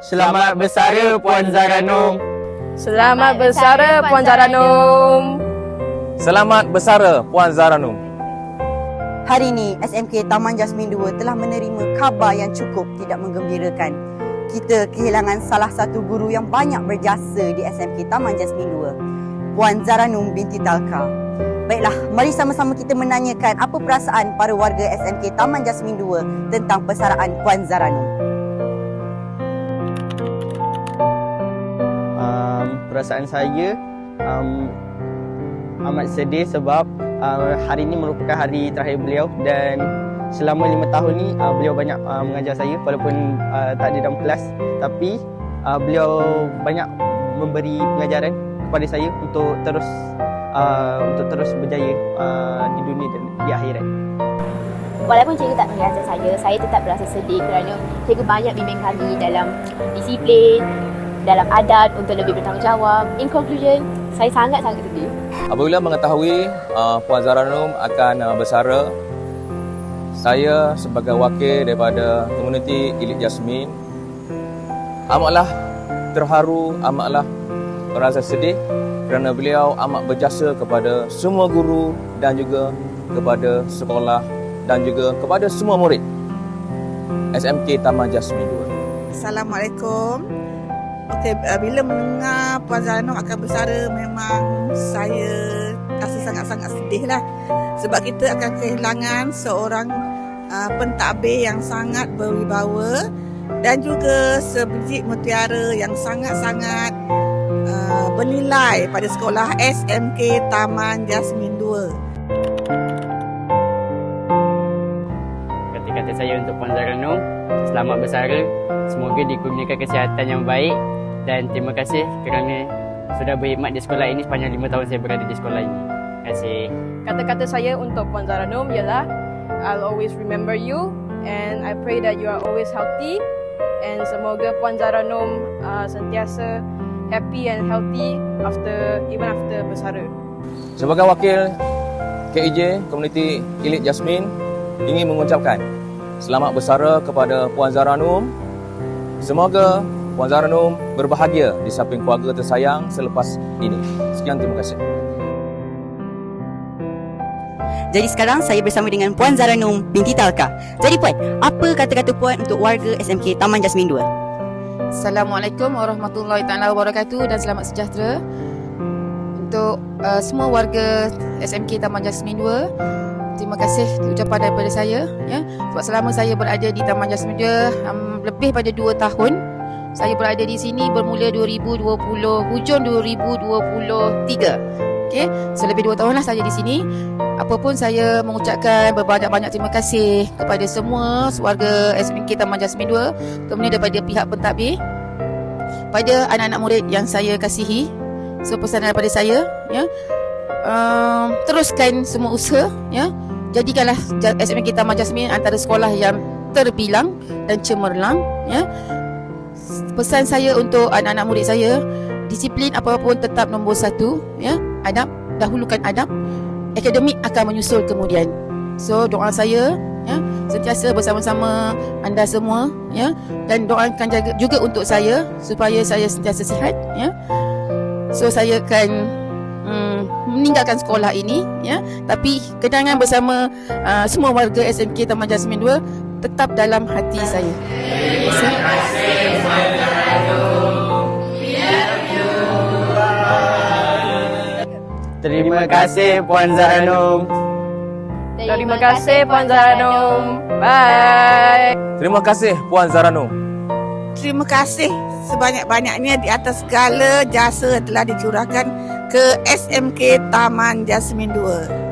Selamat bersara Puan Zaranum. Selamat bersara Puan Zaranum. Selamat bersara Puan Zaranum. Hari ini SMK Taman Jasmin 2 telah menerima khabar yang cukup tidak menggembirakan. Kita kehilangan salah satu guru yang banyak berjasa di SMK Taman Jasmin 2, Puan Zaranum binti Talka. Baiklah, mari sama-sama kita menanyakan apa perasaan para warga SMK Taman Jasmin 2 tentang persaraan Puan Zaranum. Perasaan saya amat sedih sebab hari ini merupakan hari terakhir beliau dan selama 5 tahun ni beliau banyak mengajar saya walaupun tak di dalam kelas, tapi beliau banyak memberi pengajaran kepada saya untuk terus berjaya di dunia dan di akhirat. Walaupun cikgu tak mengajar saya tetap berasa sedih kerana cikgu banyak bimbing kami dalam disiplin, dalam adat untuk lebih bertanggungjawab. In conclusion, saya sangat-sangat sedih. Apabila mengetahui Puan Zaranum akan bersara, saya sebagai wakil daripada komuniti Elite Jasmin amatlah terharu, amatlah merasa sedih kerana beliau amat berjasa kepada semua guru dan juga kepada sekolah dan juga kepada semua murid SMK Taman Jasmin 2. Assalamualaikum. Okey, bila mendengar Puan Zaranum akan bersara, memang saya rasa sangat-sangat sedih lah. Sebab kita akan kehilangan seorang pentadbir yang sangat berwibawa dan juga sebiji mutiara yang sangat-sangat bernilai pada sekolah SMK Taman Jasmin 2. Kata-kata saya untuk Puan Zaranum, selamat bersara. Semoga dikurniakan kesihatan yang baik dan terima kasih kerana sudah berkhidmat di sekolah ini sepanjang 5 tahun saya berada di sekolah ini. Terima kasih. Kata-kata saya untuk Puan Zaranum ialah I'll always remember you and I pray that you are always healthy and semoga Puan Zaranum sentiasa happy and healthy even after bersara. Sebagai wakil KEJ Komuniti Elite Jasmin ingin mengucapkan selamat bersara kepada Puan Zaranum. Semoga Puan Zaranum berbahagia di samping keluarga tersayang selepas ini. Sekian, terima kasih. Jadi sekarang saya bersama dengan Puan Zaranum binti Talka. Jadi Puan, apa kata-kata Puan untuk warga SMK Taman Jasmin 2? Assalamualaikum warahmatullahi taala wabarakatuh dan selamat sejahtera untuk semua warga SMK Taman Jasmin 2. Terima kasih ucapan daripada saya ya. Sebab selama saya berada di Taman Jasmin 2 lebih pada 2 tahun. Saya berada di sini bermula 2020 hujung 2023. Okey, so lebih 2 tahun lah saya di sini. Apapun saya mengucapkan berbanyak-banyak terima kasih kepada semua warga SMK Taman Jasmin 2, terutamanya daripada pihak pentadbir, pada anak-anak murid yang saya kasihi. So pesanan daripada saya ya, teruskan semua usaha ya. Jadikanlah SMK Taman Jasmin antara sekolah yang terbilang dan cemerlang ya. Pesan saya untuk anak-anak murid saya, disiplin apapun tetap nombor 1 ya. Adab, dahulukan adab. Akademik akan menyusul kemudian. So doa saya ya, sentiasa bersama-sama anda semua ya, dan doakan juga untuk saya supaya saya sentiasa sihat ya. So saya akan meninggalkan sekolah ini ya, tapi kenangan bersama semua warga SMK Taman Jasmin 2 tetap dalam hati saya. Terima kasih. Terima kasih Puan Zaranum. Terima kasih Puan Zaranum. Bye. Terima kasih Puan Zaranum. Terima kasih sebanyak-banyaknya di atas segala jasa telah dicurahkan ke SMK Taman Jasmin 2.